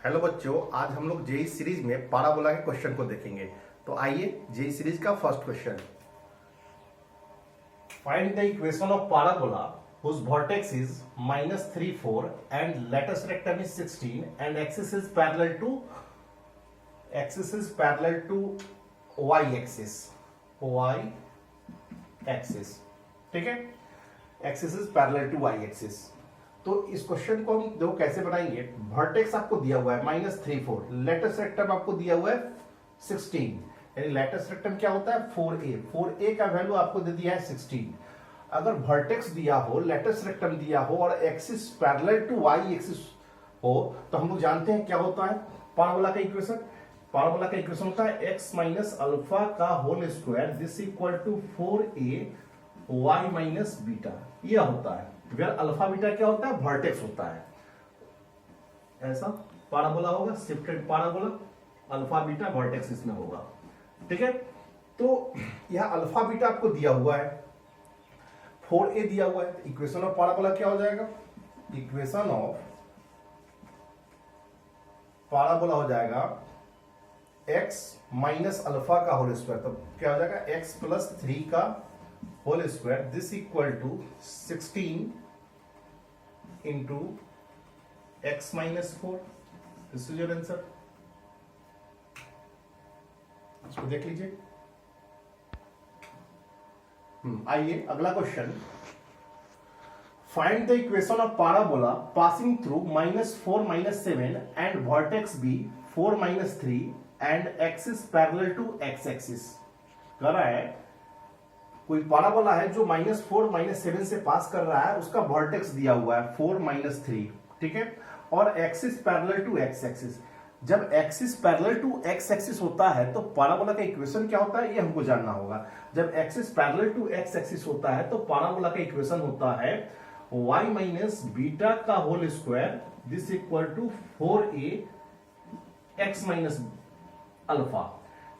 Hello बच्चों, आज हम लोग जेई सीरीज में पाराबोला के क्वेश्चन को देखेंगे। तो आइए जेई सीरीज का first question. Find the equation of parabola whose vertex is -3 4 and lateral rectum is 16 and axis is parallel to y axis ठीक है। Axis is parallel to Y axis. तो इस क्वेश्चन को हम देखो कैसे बनाएंगे। वर्टेक्स आपको दिया हुआ है -3 4, लेटेस्ट रेक्टम आपको दिया हुआ है 16, यानी लेटेस्ट रेक्टम क्या होता है 4a का वैल्यू आपको दे दिया है 16। अगर वर्टेक्स दिया हो, लेटेस्ट रेक्टम दिया हो और axis parallel to Y axis हो तो हम लोग जानते हैं क्या होता है पाराबोला का इक्वेशन। पाराबोला का इक्वेशन होता है x माइनस अल्फा का whole square this equal to 4a y minus beta. यह होता है वेयर अल्फा बीटा क्या होता है वर्टेक्स होता है। ऐसा पाराबोला होगा, shifted parabola, alpha beta vertex इसमें होगा। ठीक है, तो यह अल्फा बीटा आपको दिया हुआ है, 4a दिया हुआ है। इक्वेशन ऑफ पाराबोला क्या हो जाएगा, इक्वेशन ऑफ पाराबोला हो जाएगा x माइनस अल्फा का होल स्क्वायर। तो क्या हो जाएगा x प्लस 3 का whole square this equal to 16 into x minus 4। This is your answer. इसको देख लीजिए। आइए अगला question. Find the equation of parabola passing through -4 -7 and vertex be 4 -3 and axis parallel to X axis. कह रहा है कोई पाराबोला है जो -4 -7 से पास कर रहा है, उसका वर्टेक्स दिया हुआ है 4 -3, ठीक है, और axis parallel to X axis. जब axis parallel to X axis होता है तो पाराबोला का इक्वेशन क्या होता है ये हमको जानना होगा। जब axis parallel to X axis होता है तो पाराबोला का इक्वेशन होता है y माइनस बीटा का whole square this equal to 4a x minus alpha,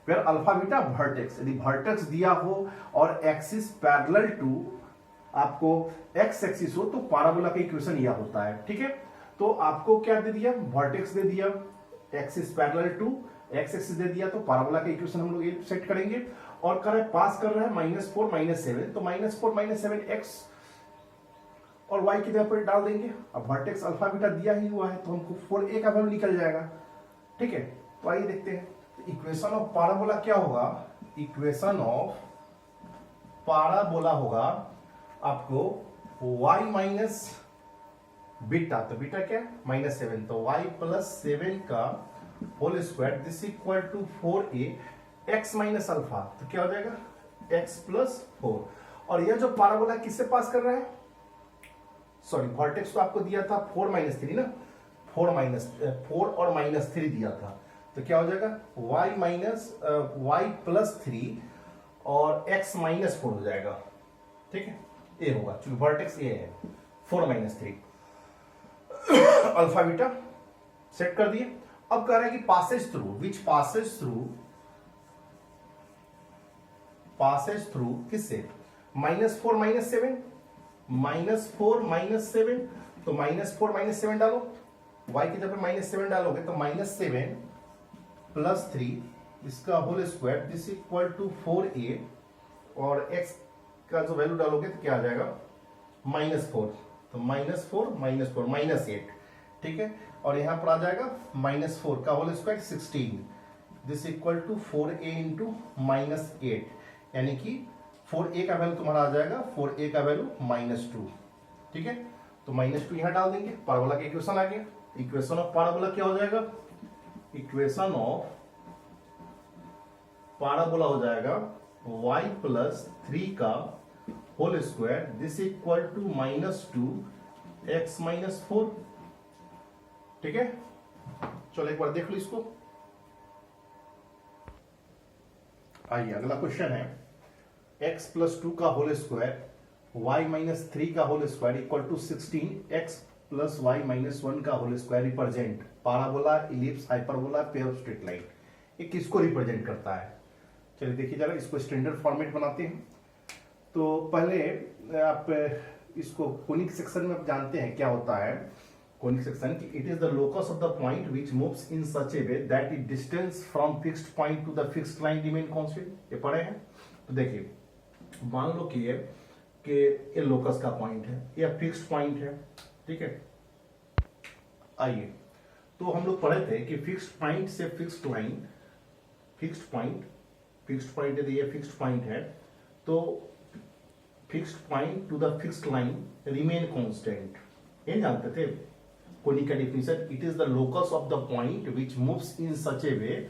फिर अल्फा बीटा वर्टेक्स। यदि वर्टेक्स दिया हो और एक्सिस पैरेलल टू आपको एक्स एक्सिस हो तो पाराबोला का इक्वेशन यह होता है। ठीक है, तो आपको क्या दे दिया, वर्टेक्स दे दिया, axis parallel to X axis दे दिया, तो पाराबोला का इक्वेशन हम लोग ये सेट करेंगे। और कर पास कर रहा है -4 -7, तो -4 -7 एक्स और y की जगह पर डाल देंगे। अब वर्टेक्स अल्फा बीटा दिया ही हुआ है तो हमको 4a का वैल्यू निकल जाएगा। ठीक है, तो आइए देखते हैं इक्वेशन ऑफ पाराबोला क्या होगा। इक्वेशन ऑफ पाराबोला होगा आपको y माइनस बीटा, तो बीटा क्या है -7, तो y प्लस 7 का whole square this equal to 4a x minus alpha, तो क्या हो जाएगा x प्लस 4। और यह जो पाराबोला किससे पास कर रहा है, सॉरी वर्टेक्स तो आपको दिया था 4 -3 ना, 4 और -3 दिया था, तो क्या हो जाएगा y प्लस 3 और x माइनस 4 हो जाएगा। ठीक है, ये होगा चूंकि वर्टेक्स ये है 4 -3। अल्फा बीटा सेट कर दिए। अब कह रहा है कि Passage through which Passage through किससे -4 -7 तो -4 -7 डालो, y की जगह -7 डालोगे तो -7 प्लस 3 इसका whole square this equal to 4a और x का जो वैल्यू डालोगे तो क्या आ जाएगा -4, तो -4 -8। ठीक है, और यहां पर आ जाएगा -4 का whole square 16 this equal to 4a into -8, यानी कि 4a का वैल्यू तुम्हारा आ जाएगा 4a का वैल्यू -2। ठीक है, तो -2 यहां डाल देंगे, पाराबोला का इक्वेशन आ गया। इक्वेशन ऑफ पाराबोला क्या हो जाएगा, इक्वेशन ऑफ पाराबोला हो जाएगा y प्लस 3 का whole square this equal to -2 x minus 4। ठीक है, चलो एक बार देख लो इसको। आइए अगला क्वेश्चन है x प्लस 2 का होल स्क्वायर y माइनस 3 का whole square equal to 16 x plus y minus 1 का whole square represent parabola, ellipse, hyperbola, pair of straight line. ये किसको रिप्रेजेंट करता है, चलिए देखिए जरा, इसको स्टैंडर्ड फॉर्मेट बनाते हैं। तो पहले आप इसको कोनिक सेक्शन में आप जानते हैं क्या होता है। कोनिक सेक्शन कि it is the locus of the point which moves in such a way that it distance from fixed point to the fixed line remain constant. ये पढ़े हैं। तो देखिए मान लो कि ये लोकस का पॉइंट है, या फिक्स्ड पॉइंट है, ठीक है। आइए, तो हम लोग पढ़े थे कि फिक्स्ड पॉइंट से फिक्स्ड लाइन, फिक्स्ड पॉइंट यदि ये फिक्स्ड पॉइंट है तो fixed point to the fixed line remain constant. ये जानते थे कोनिक का definition, it is the locus of the point which moves in such a way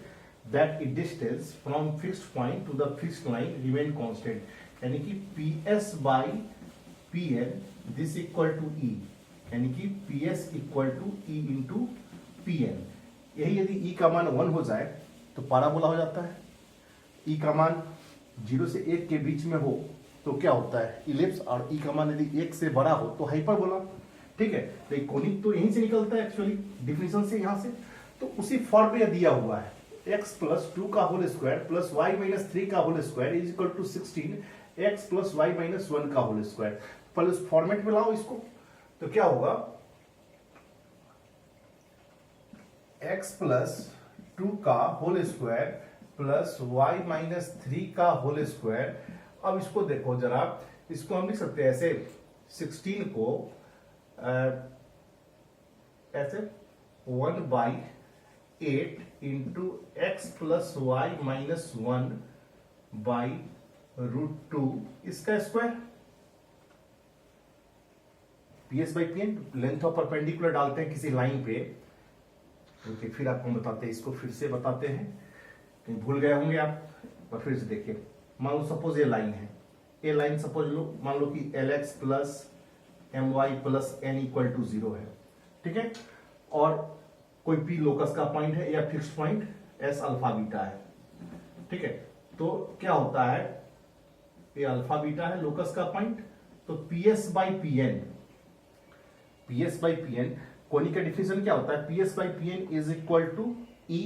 that it distance from fixed point to the fixed line remain constant, यानी कि PS by PN this equal to E, यानी कि PS equal to E into PN। यही यदि E का मान 1 हो जाए तो पाराबोला हो जाता है। E का मान 0 से 1 के बीच में हो तो क्या होता है, इलिप्स, और E का मान यदि 1 से बड़ा हो तो हाइपरबोला, ठीक है। तो कोनिक तो यहीं से निकलता है एक्चुअली, डिफिनेशन से, यहां से। तो उसी फॉर्म में दिया हुआ है x प्लस 2 का whole square plus y minus 3 का whole square is equal to 16 x plus y minus 1 का होल स्क्वायर। पहले उस फॉर्मेट में लाओ इसको, तो क्या होगा, x प्लस 2 का whole square plus y minus 3 का होल स्क्वायर। अब इसको देखो जरा, इसको हम लिख सकते हैं ऐसे, 16 को ऐसे 1/8 into X plus Y minus 1 by √2 इसका square. PS by PN length of perpendicular डालते हैं किसी लाइन पे। ओके, फिर आपको हम बताते हैं, इसको फिर से बताते हैं, कहीं भूल गए होंगे आप, और फिर से देखिए। मान लो सपोज ये लाइन है, ये लाइन सपोज लो, मान लो कि LX plus My plus N equal to 0 है, ठीक है। और कोई P लोकस का पॉइंट है या fixed point S alpha beta है, ठीक है। तो क्या होता है, ये अल्फा बीटा है लोकस का पॉइंट, तो PS बाई PN कोनिक का डिफिनेशन क्या होता है, PS by PN is equal to E।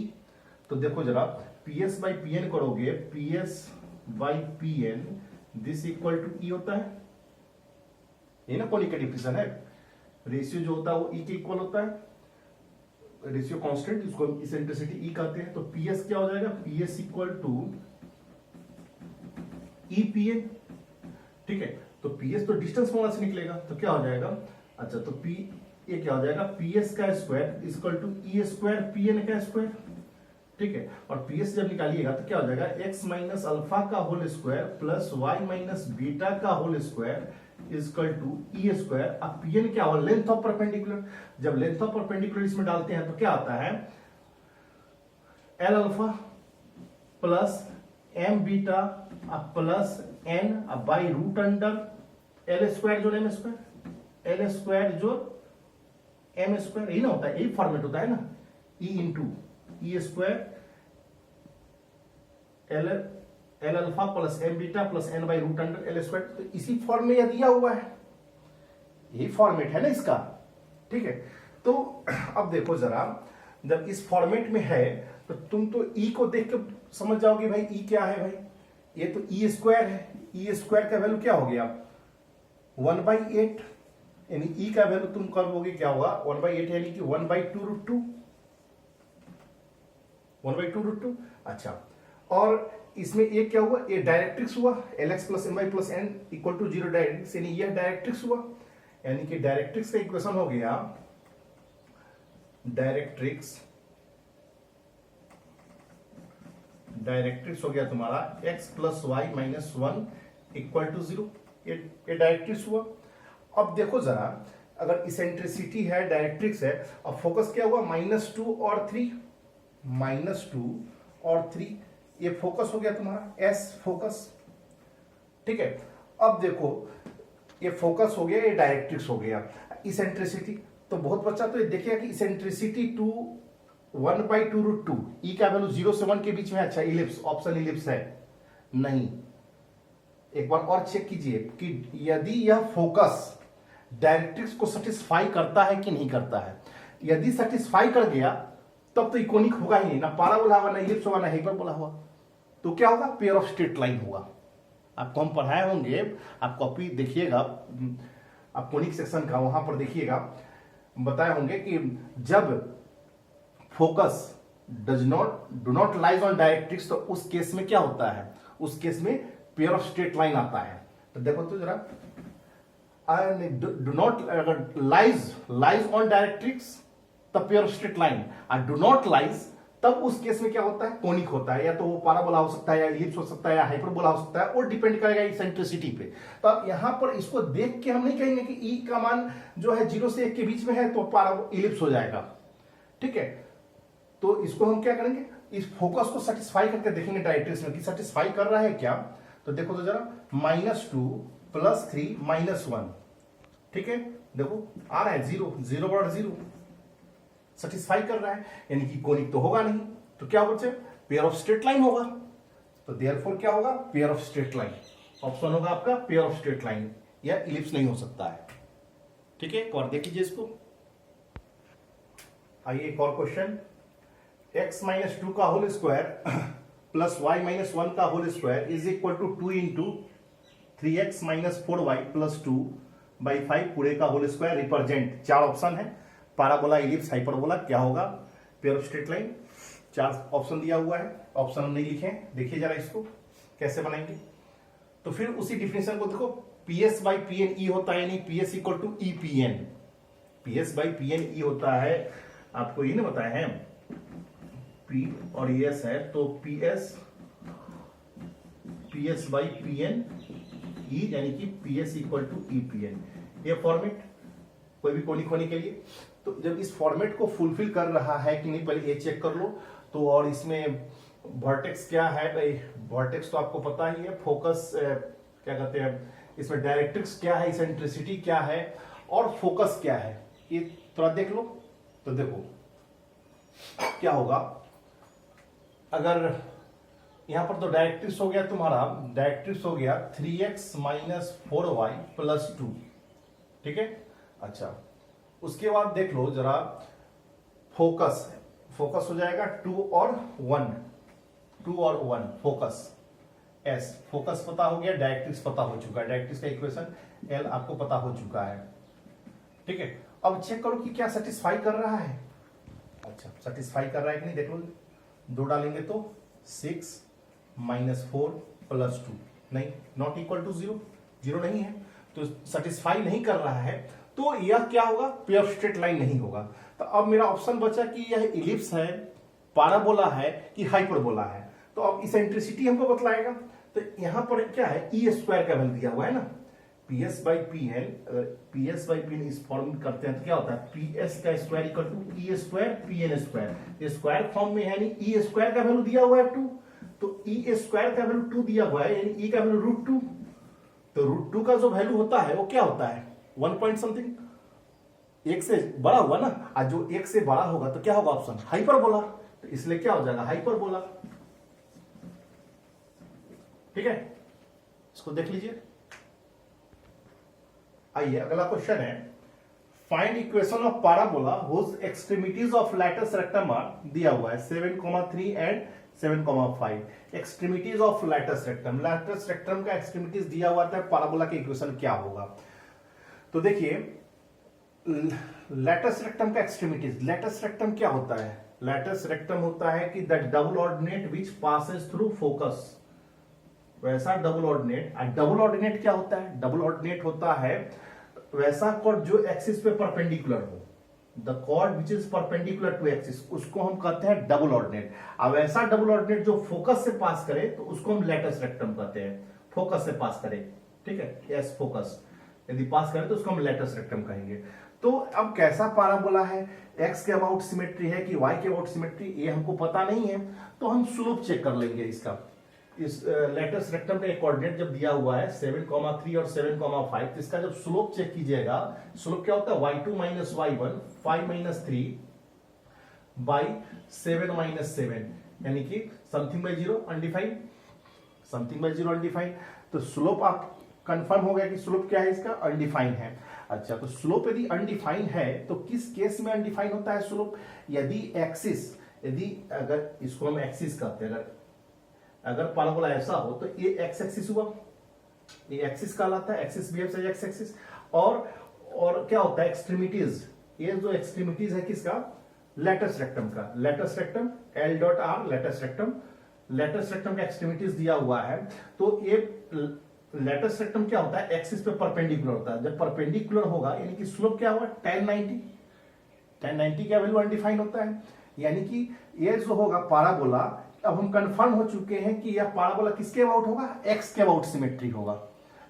तो देखो जरा, PS बाई PN करोगे, PS by PN this equal to E होता है, ये ना कोनिक का डिफिनेशन है। रेशियो जो होता है वो E के इक्वल होता है, रेशियो कांस्टेंट, इसको इसेंट्रिसिटी E कहते हैं। तो PS क्या हो जाएगा, PS इक्वल टू EPN, ठीक है। तो PS तो डिस्टेंस फॉर्मूला से निकलेगा, तो क्या हो जाएगा, अच्छा तो P ये क्या हो जाएगा, PS का square equal to E square PN का स्क्वायर, ठीक है। और PS जब निकालिएगा तो क्या हो जाएगा, x माइनस अल्फा का whole square plus y minus beta का whole square equal to E square. अब PN क्या हो, लेंथ ऑफ परपेंडिकुलर। जब लेंथ ऑफ परपेंडिकुलर इसमें डालते हैं तो क्या आता है, L alpha plus M beta plus N by root under L square जो M स्क्वायर, L स्क्वायर जो M स्क्वायर, यही ना होता है, यही फॉर्मेट होता है ना, E into E square L alpha plus M beta plus N by root under L square. तो इसी फॉर्म में यह दिया हुआ है, यही फॉर्मेट है ना इसका, ठीक है। तो अब देखो जरा, जब इस फॉर्मेट में है तो तुम तो E को देख के समझ जाओगे भाई E क्या है भाई, ये तो E स्क्वायर है। E स्क्वायर का वैल्यू क्या हो गया, 1/8, यानी E का वैल्यू तुम करोगे क्या होगा, 1/8 यानी कि 1/2√2, 1/2√2। अच्छा, और इसमें एक क्या हुआ, ये डायरेक्ट्रिक्स हुआ, LX plus My plus N equal to 0 directrix, यानी यह डायरेक्ट्रिक्स हुआ, यानी कि डायरेक्ट्रिक्स का इक्वेशन हो गया, डायरेक्ट्रिक्स हो गया तुम्हारा x plus Y minus 1 equal to 0, ये डायरेक्ट्रिक्स हुआ। अब देखो जरा, अगर इसेंट्रिसिटी है, डायरेक्ट्रिक्स है, अब फोकस क्या हुआ, -2 और 3, -2 और 3, ये फोकस हो गया तुम्हारा S फोकस, ठीक है। अब देखो ये फोकस हो गया, ये डायरेक्ट्रिक्स हो गया। इसेंट्रिसिटी तो बहुत बच्चा तो ये देखिएगा कि इसेंट्रिसिटी 1/2√2, E का वैल्यू 0 से 1 के बीच में। अच्छा, इलिप्स, ऑप्शन इलिप्स है नहीं, एक बार और चेक कीजिए कि यदि यह फोकस डायरेक्ट्रिक्स को सेटिस्फाई करता है कि नहीं करता है। यदि सेटिस्फाई कर गया तब तो इकोनिक होगा ही नहीं, ना पाराबोला होगा, ना इलिप्स होगा, ना हाइपरबोला होगा, तो क्या होगा, पेयर ऑफ स्ट्रेट लाइन होगा। आपको हम पढ़ाए होंगे, आप कॉपी देखिएगा, आप कोनिक सेक्शन का वहां पर देखिएगा, बताए होंगे कि जब focus do not lies on directrix, तो उस केस में क्या होता है, उस केस में पेयर ऑफ स्ट्रेट लाइन आता है। तो देखो तो जरा, डू नॉट अगर लाइज ऑन डायरेक्ट्रिक्स तब पेयर ऑफ स्ट्रेट लाइन, और डू नॉट लाइज तब उस केस में क्या होता है, कोनिक होता है, या तो वो पाराबोला हो सकता है, या इलिप्स हो सकता है, या हाइपरबोला हो सकता है, और डिपेंड करेगा इसेंट्रिसिटी पे। तो अब यहां पर इसको देख के हम नहीं कहेंगे कि ई का मान जो है 0 से 1 के बीच में है तो इलिप्स हो जाएगा, ठीक है। तो इसको हम क्या करेंगे, इस फोकस को सेटिस्फाई करके देखेंगे डायरेक्ट्रिक्स में कि सेटिस्फाई कर रहा है क्या। तो देखो तो जरा, -2 + 3 -1, ठीक है, देखो आ रहा है 0 0 बराबर 0, सेटिस्फाई कर रहा है, यानी कि कोनिक तो होगा नहीं, तो क्या बचे, पेयर ऑफ स्ट्रेट लाइन होगा। तो देयरफॉर क्या होगा, pair of straight line, option होगा आपका पेयर ऑफ स्ट्रेट लाइन, या इलिप्स नहीं हो सकता है, ठीक है। एक और देख लीजिए इसको, आइए एक और क्वेश्चन, x - 2 का होल स्क्वायर प्लस y - 1 का whole square is equal to 2 × 3x - 4y + 2/5 पूरे का होल स्क्वायर रिप्रेजेंट, चार ऑप्शन है, पाराबोला, इलिप्स, हाइपरबोला, क्या होगा, पेयर ऑफ स्ट्रेट लाइन, चार ऑप्शन दिया हुआ है, ऑप्शन हम नहीं लिखे, देखिए जरा इसको कैसे बनाएंगे। तो फिर उसी डिफिनेशन को देखो, PS/PN होता है, यानी PS = EPN, PS/PN होता है, आपको ये ना बताया है, P और ES है, तो PS/PN यानी कि PS = EPN, ये फॉर्मेट कोई भी कोनिक होने के लिए। तो जब इस फॉर्मेट को फुलफिल कर रहा है कि नहीं, पहले ये चेक कर लो। तो और इसमें वर्टेक्स क्या है भाई, वर्टेक्स तो आपको पता ही है, फोकस क्या कहते हैं, इसमें डायरेक्ट्रिक्स क्या है, इसेंट्रिसिटी क्या है, और फोकस क्या है, ये थोड़ा देख लो। तो देखो क्या होगा, अगर यहां पर तो डायरेक्ट्रिक्स हो गया तुम्हारा, डायरेक्ट्रिक्स हो गया 3x - 4y + 2, ठीक है। अच्छा, उसके बाद देख लो जरा, फोकस हो जाएगा 2 और 1 फोकस, एस फोकस पता हो गया, डायरेक्ट्रिक्स पता हो चुका है, डायरेक्ट्रिक्स का इक्वेशन एल आपको पता हो चुका है, ठीक है। अब चेक करो कि क्या सेटिस्फाई कर रहा है। अच्छा, सेटिस्फाई कर रहा है कि नहीं, देख लो, 2 डालेंगे तो 6 - 4 + 2, नहीं, नॉट इक्वल टू 0, 0 नहीं है, तो सेटिस्फाई नहीं कर रहा है, तो यह क्या होगा, पेयर ऑफ स्ट्रेट लाइन नहीं होगा। तो अब मेरा ऑप्शन बचा कि यह इलिप्स है, पाराबोला है, कि हाइपरबोला है। तो अब इसेंट्रिसिटी हमको बतलाएगा। तो यहां पर क्या है, E² का वैल्यू दिया हुआ है ना, PS/PN, अगर PS/PN इस फॉर्म में करते हैं तो क्या होता है, PS का स्क्वायर = E² PN², ये स्क्वायर फॉर्म में है, नहीं, E² का वैल्यू दिया हुआ है 2, तो E² का वैल्यू 2 दिया हुआ है, यानी E का वैल्यू √2, तो √2 का जो वैल्यू होता है वो क्या होता है, 1 पॉइंट समथिंग, 1 से बड़ा हुआ ना, और जो 1 से बड़ा होगा तो क्या होगा ऑप्शन, हाइपरबोला, तो इसलिए क्या हो जाएगा, हाइपरबोला, ठीक है। इसको देख लीजिए। आइए अगला क्वेश्चन है, find equation of parabola whose extremities of latus rectum are, दिया हुआ है 7,3 and 7,5, extremities of latus rectum का एक्सट्रीमिटीज दिया हुआ था, पाराबोला के इक्वेशन क्या होगा। तो देखिए, लैटिस रेक्टम का एक्सट्रीमिटीज, लैटिस रेक्टम क्या होता है, लैटिस रेक्टम होता है कि the double ordinate which passes through focus, वैसा डबल ऑर्डिनेट। डबल ऑर्डिनेट क्या होता है, डबल ऑर्डिनेट होता है वैसा कॉर्ड जो एक्सिस पे परपेंडिकुलर हो, the chord which is perpendicular to axis, उसको हम कहते हैं डबल ऑर्डिनेट। अब ऐसा डबल ऑर्डिनेट जो फोकस से पास करे तो उसको हम लैटिस रेक्टम कहते हैं, फोकस से पास करे, ठीक है, यस फोकस यदि पास करे तो उसको हम लैटिस रेक्टम कहेंगे। तो अब कैसा पाराबोला है, एक्स के अबाउट सिमेट्री है कि वाई के अबाउट सिमेट्री, ये हमको पता नहीं है, तो हम स्लोप चेक कर लेंगे इसका। इस लैटिस रेक्टम का एक कोऑर्डिनेट जब दिया हुआ है 7,3 और 7,5, तो इसका जब स्लोप चेक कीजिएगा, स्लोप क्या होता है, y2 - y1 5 - 3 7 - 7, यानी कि something by 0 undefined, something by 0 undefined. तो स्लोप आप कंफर्म हो गया कि स्लोप क्या है इसका, अनडिफाइंड है। अच्छा, तो स्लोप यदि अनडिफाइंड है तो किस केस में अनडिफाइंड होता है स्लोप, यदि एक्सिस, यदि अगर इसको हम एक्सिस कहते हैं, अगर पाराबोला ऐसा हो तो ये एक्स एक्सिस हुआ, ये एक्सिस कहलाता है, axis behaves as X axis. और क्या होता है, एक्सट्रीमिटीज, ये जो एक्सट्रीमिटीज है किसका, लेटस रेक्टम का, latus rectum L dot R latus rectum, latus rectum का एक्सट्रीमिटीज दिया हुआ है। तो ये लेटस रेक्टम क्या होता है, एक्सिस पे परपेंडिकुलर होता है। जब परपेंडिकुलर होगा यानी कि स्लोप क्या होगा, tan 90, tan 90 का वैल्यू अनडिफाइंड होता है। यानी कि ये जो होगा पाराबोला, अब हम कंफर्म हो चुके हैं कि यह पाराबोला किसके अबाउट होगा, एक्स के अबाउट सिमेट्री होगा।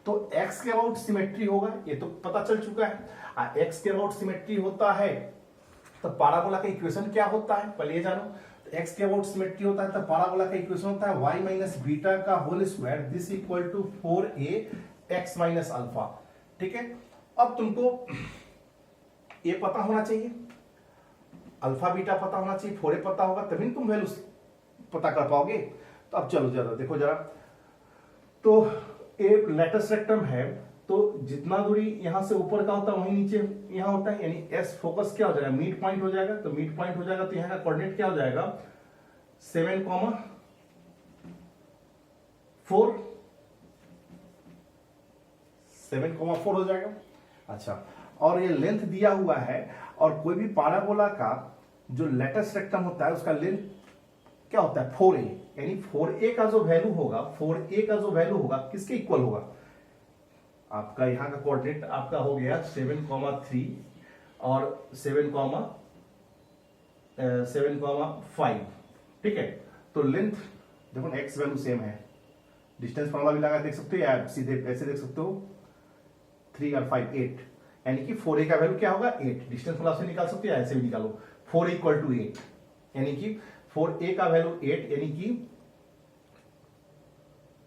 तो एक्स के अबाउट सिमेट्री होगा ये तो पता चल चुका है। एक्स के अबाउट सिमेट्री होता है तो पाराबोला का इक्वेशन क्या होता है पहले ये जानो। तो एक्स के अबाउट सिमेट्री होता है तो पाराबोला का इक्वेशन होता है y माइनस बीटा का whole square this equal to 4a x minus alpha. ठीक है, अब तुमको ये पता होना चाहिए, अल्फा बीटा पता होना चाहिए, 4a पता होगा तभी तुम वैल्यू पता कर पाओगे। तो अब चलो जरा देखो जरा, तो एक लेटस रेक्टम है तो जितना दूरी यहां से ऊपर का होता है वहीं नीचे यहां होता है, यानी एस फोकस क्या हो जाएगा, मिड पॉइंट हो जाएगा। तो मिड पॉइंट हो जाएगा तो यहां का कोऑर्डिनेट क्या हो जाएगा 7,4 हो जाएगा। अच्छा, और ये लेंथ दिया हुआ है, और कोई भी पाराबोला का जो लेटस रेक्टम होता है उसका लेंथ क्या होता है 4a, यानी 4a का जो वैल्यू होगा, 4a का जो वैल्यू होगा किसके इक्वल होगा, आपका यहां का कोऑर्डिनेट आपका हो गया 7,3 और 7,5। ठीक है, तो लेंथ देखो एक्स वैल्यू सेम है, डिस्टेंस फॉर्मूला भी लगा देख सकते हो या सीधे ऐसे देख सकते हो, 3 और 5 8, यानी कि 4a का वैल्यू क्या होगा 8, डिस्टेंस फॉर्मूला से निकाल सकते हो या ऐसे भी निकालो, 4 इक्वल टू 8, यानी कि 4a का वैल्यू 8 यानी कि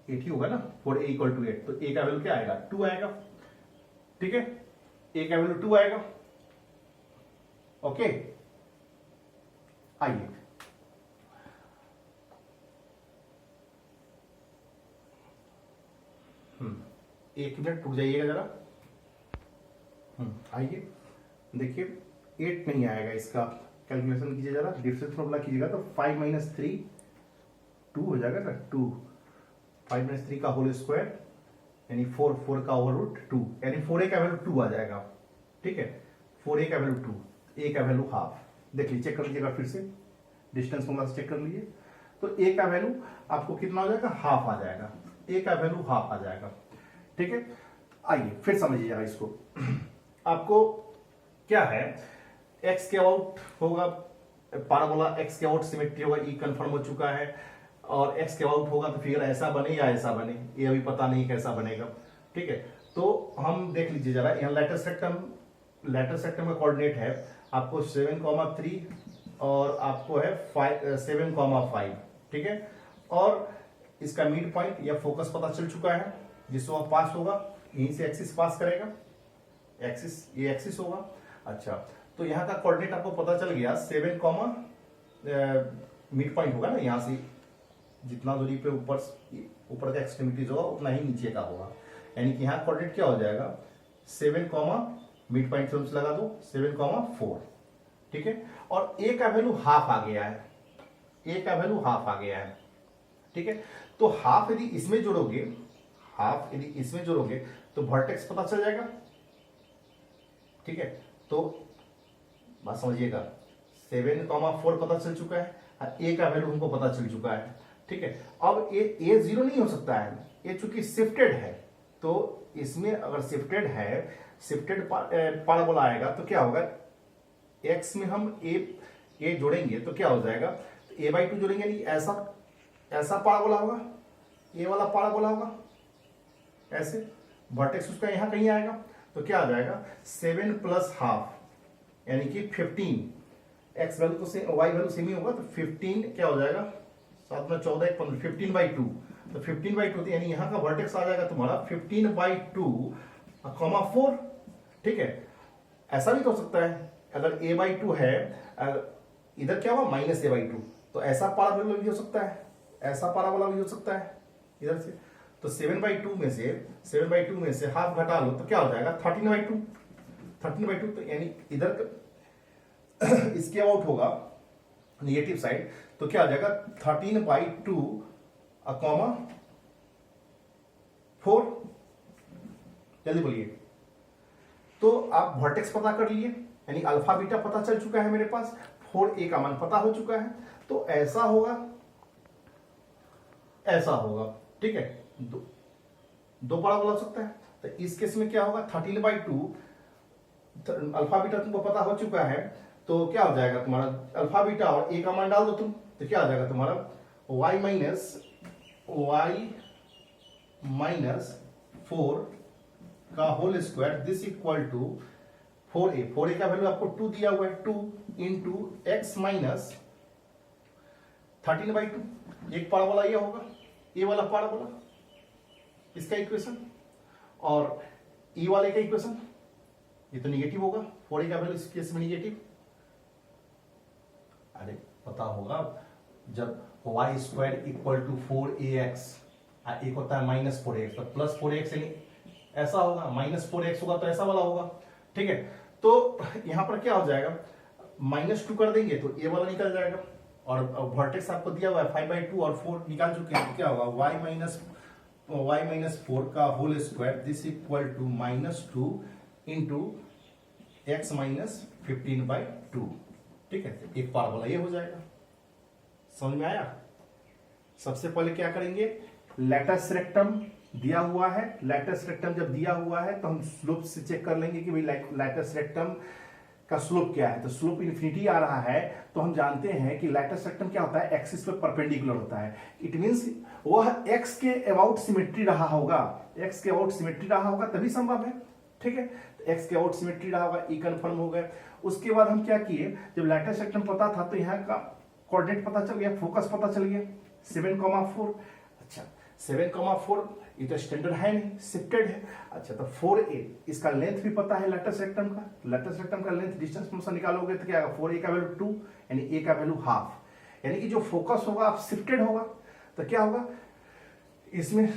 8 ही होगा ना, 4a इक्वल टू 8, तो a का वैल्यू क्या आएगा 2 आएगा। ठीक है, a का वैल्यू 2 आएगा। ओके, आइए एक मिनट रुक जाइएगा जरा। आइए देखिए 8 नहीं आएगा, इसका कैलकुलेशन कीजिए जरा, डिफरेंस फॉर्मूला कीजिएगा तो 5 माइनस 3 2 हो जाएगा ना, 2 5 माइनस 3 का होल स्क्वायर यानी 4 4 का ओवर रूट 2, यानी 4a का वैल्यू 2 आ जाएगा। ठीक है, 4a का वैल्यू 2, a का वैल्यू हाफ, देख लीजिए चेक कर लीजिएगा फिर से, डिस्टेंस फॉर्मूला से चेक कर लीजिए, तो a का वैल्यू आपको कितना हो जाएगा हाफ आ जाएगा, a का वैल्यू हाफ आ जाएगा। ठीक है, आइए फिर समझिएगा इसको। आपको क्या है, x के अबाउट होगा पाराबोला, x के अबाउट सिमेट्री होगा, ई कंफर्म हो चुका है, और x के अबाउट होगा तो फिर ऐसा बने या ऐसा बने ये अभी पता नहीं कैसा बनेगा। ठीक है, तो हम देख लीजिए जरा, यहाँ लेटस रेक्टम का कोऑर्डिनेट है आपको 7,3 और आपको है 7,5। ठीक है, और इसका मिड पॉइंट या फोकस पता चल चुका है, जिसको आप पास होगा यहीं से एक्सिस पास करेगा, एक्सिस ये एक्सिस होगा। अच्छा, तो यहाँ का कोऑर्डिनेट आपको पता चल गया 7, मिड पॉइंट होगा ना, यहाँ से जितना दूरी पे ऊपर का एक्सट्रीमिटीज होगा उतना ही नीचे का होगा, यानी कि यहाँ कोऑर्डिनेट क्या हो जाएगा 7, मिड पॉइंट से लगा दो 7,4। ठीक है, और a का वैल्यू हाफ आ गया है, a का वैल्यू हाफ आ गया है। ठीक है, तो हाफ यदि इसमें जोड़ोगे तो वर्टेक्स पता चल जाएगा। ठीक है, तो बात समझिएगा 7,4 पता चल चुका है, a का वैल्यू हमको पता चल चुका है। ठीक है, अब a 0 नहीं हो सकता है, ये चूंकि शिफ्टेड है, तो इसमें अगर शिफ्टेड पाराबोला आएगा तो क्या होगा, x में हम a जोड़ेंगे तो क्या हो जाएगा, तो a/2 जोड़ेंगे, यानी ऐसा पाराबोला होगा, ये वाला पाराबोला होगा, ऐसे वर्टेक्स उसका यहां कहीं आएगा, तो क्या आ जाएगा 7 प्लस हाफ यानी कि 15, एक्स वैल्यू तो वाई वैल्यू सेम ही होगा, तो 15 क्या हो जाएगा 7 में 14 15, 15/2, तो 15/2 यानी यहाँ का वर्टेक्स आ जाएगा तुम्हारा 15/2, 4। ठीक है, ऐसा भी तो हो सकता है, अगर a/2 है, इधर क्या हुआ -a/2, तो ऐसा पाराबोला भी हो सकता है, ऐसा पाराबोला भी हो सकता है इधर से, तो 7/2 में से हाफ घटा लो तो क्या हो जाएगा 13/2, तो यानी इधर इसके आउट होगा नेगेटिव साइड, तो क्या हो जाएगा 13/2, 4। जल्दी बोलिए, तो आप वर्टेक्स पता कर लिए, यानी अल्फा बीटा पता चल चुका है मेरे पास, 4a का मान पता हो चुका है, तो ऐसा होगा, ऐसा होगा, ठीक है, दो पाराबोला हो सकता है। तो इस केस में क्या होगा, 13/2 अल्फा बीटा तुमको पता हो चुका है, तो क्या हो जाएगा तुम्हारा, अल्फा बीटा और a का मान डाल दो तुम, तो क्या हो जाएगा तुम्हारा y माइनस 4 का whole square this equal to 4a का वैल्यू आपको 2 दिया हुआ है, 2 इंटू एक्स माइनस 13/2, एक पाराबोला ये होगा, ए वाला पाराबोला इसका इक्वेशन, और ई वाले का इक्वेशन, ये तो निगेटिव होगा, 4a का वैल्यू इस केस में निगेटिव। अरे पता होगा जब y square equal to 4ax, एक होता है माइनस 4ax, तो प्लस 4ax यानी ऐसा होगा, माइनस 4x होगा तो ऐसा वाला होगा, ठीक है। तो यहां पर क्या हो जाएगा, -2 कर देंगे तो ये वाला निकल जाएगा, और वर्टेक्स आपको दिया हुआ है 5/2 और 4 निकाल चुके हैं, तो क्या होगा y माइनस 4 का whole square this equal to -2 into X minus 15/2, ठीक है, एक पाराबोला ये हो जाएगा। समझ में आया? सबसे पहले क्या करेंगे, लैटस रेक्टम दिया हुआ है, लैटस रेक्टम जब दिया हुआ है तो हम स्लोप से चेक कर लेंगे कि भाई लैटस रेक्टम का स्लोप क्या है, तो स्लोप इन्फिनिटी आ रहा है, तो हम जानते हैं कि लैटस रेक्टम क्या होता है, एक्सिस पे परपेंडिकुलर होता है, इट मींस वह एक्स के अबाउट सिमेट्री रहा होगा, एक्स के अबाउट सिमेट्री रहा होगा तभी संभव है, ठीक है, तो एक्स के अबाउट सिमेट्री रहा होगा, ई कंफर्म हो गया। उसके बाद हम क्या किए, जब लैटस रेक्टम पता था तो यहाँ का कोऑर्डिनेट पता चल गया, फोकस पता चल गया 7,4, अच्छा 7,4 ये तो स्टैंडर्ड है नहीं, शिफ्टेड है, अच्छा तो 4a इसका लेंथ भी पता है लैटस रेक्टम का, लैटस रेक्टम का लेंथ डिस्टेंस फंक्शन निकालोगे तो क्या आएगा, 4a का वैल्यू 2 यानी a का वैल्यू हाफ, यानी कि जो फोकस होगा आप शिफ्टेड होगा, तो क्या होगा इसमें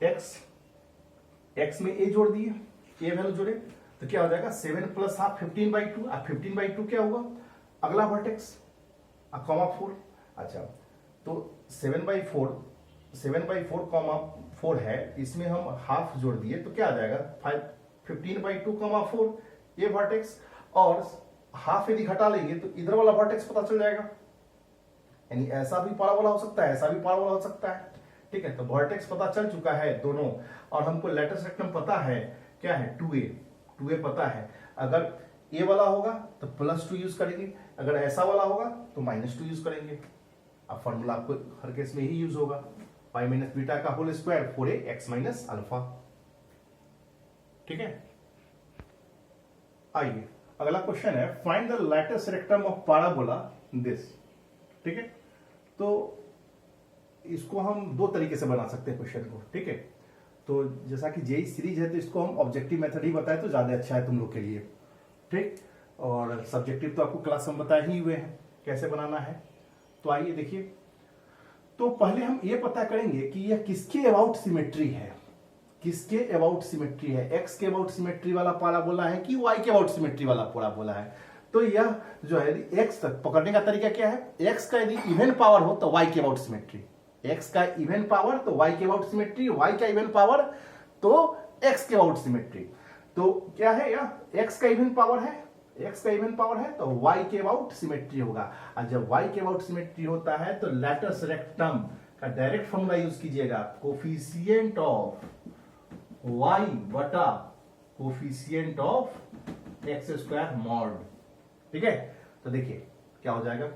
x में a जोड़ दिए, a वैल्यू जोड़े तो क्या हो जाएगा 7 प्लस हाफ 15/2, अब 15/2 क्या होगा अगला वर्टेक्स कॉमा 4, अच्छा तो 7/4 है, इसमें हम हाफ जोड़ दिए तो क्या आ जाएगा 15/2, 4 ये वर्टेक्स, और हाफ यदि घटा लेंगे तो इधर वाला वर्टेक्स पता चल जाएगा, यानी ऐसा भी पाराबोला हो सकता है, ऐसा भी पाराबोला हो सकता है, ठीक है। तो वर्टेक्स पता चल चुका है दोनों, और हमको लैटस रेक्टम पता है क्या है 2a पता है, अगर ए वाला होगा तो +2 यूज करेंगे, अगर ऐसा वाला होगा तो -2 यूज करेंगे। अब फॉर्मूला आपको हर केस में ही यूज होगा, पाई माइनस बीटा का whole square 4a x minus alpha, ठीक है। आइए अगला क्वेश्चन है, find the latus rectum of parabola this, ठीक है। तो इसको हम दो तरीके से बना सकते हैं क्वेश्चन को, ठीक है। तो जैसा कि जेई सीरीज है तो इसको हम ऑब्जेक्टिव मेथड ही बताए तो ज्यादा अच्छा है तुम लोग के लिए, ठीक, और सब्जेक्टिव तो आपको क्लास में बताए ही हुए हैं कैसे बनाना है। तो आइए देखिए, तो पहले हम ये पता करेंगे कि यह किसके अबाउट सिमेट्री है, किसके अबाउट सिमेट्री है, एक्स के अबाउट सिमेट्री वाला पाराबोला है कि वाई के अबाउट सिमेट्री वाला पाराबोला है। तो यह जो है एक्स तक पकड़ने का तरीका क्या है, एक्स का यदि इवन पावर हो तो वाई के अबाउट सिमेट्री, एक्स का इवन पावर तो वाई के अबाउट सिमेट्री, वाई का इवन पावर तो एक्स के अबाउट सिमेट्री। तो क्या है, यह एक्स का इवन पावर है, एक्स का इवन पावर है तो वाई के अबाउट सिमेट्री होगा, और जब वाई के अबाउट सिमेट्री होता है तो लैटस रेक्टम का डायरेक्ट फॉर्मूला यूज कीजिएगा, कोफिशिएंट ऑफ वाई बटा coefficient of x square mod, ठीक है। तो देखिए क्या हो जाएगा,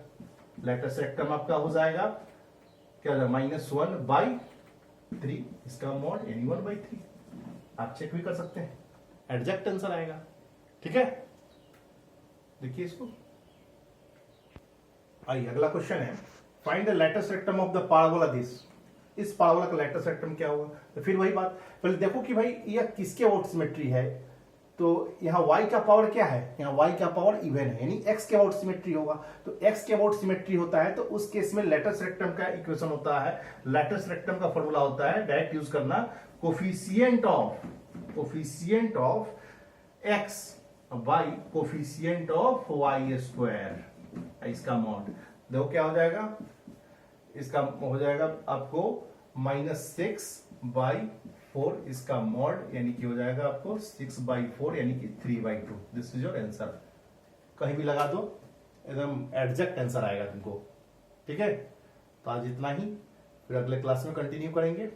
लैटस रेक्टम आपका हो जाएगा क्या, -1/3 इसका मॉड यानी 1/3, आप चेक भी कर सकते हैं, एग्जैक्ट आंसर आएगा, ठीक है। देखिए इसको, आइए अगला क्वेश्चन है, find the latus rectum of the parabola this, इस पाराबोला का लैटस रेक्टम क्या होगा। तो फिर वही बात, पहले देखो कि भाई यह किसके अबाउट सिमेट्री है, तो यहाँ y का पावर क्या है, यहाँ y का पावर इवन है यानी x के अबाउट सिमेट्री होगा, तो x के अबाउट सिमेट्री होता है तो उस केस में लैटस रेक्टम का इक्वेशन होता है, लैटस रेक्टम का फॉर्मूला होता है, डायरेक्ट यूज करना, coefficient of x by coefficient of y square, इसका मॉड देखो क्या हो जाएगा, इसका हो जाएगा आपको -6/4 इसका मॉड यानी कि हो जाएगा आपको 6/4 यानी कि 3/2, दिस इज योर आंसर, कहीं भी लगा दो, एकदम एग्जैक्ट आंसर आएगा तुमको। ठीक है, तो आज इतना ही, फिर अगले क्लास में कंटिन्यू करेंगे।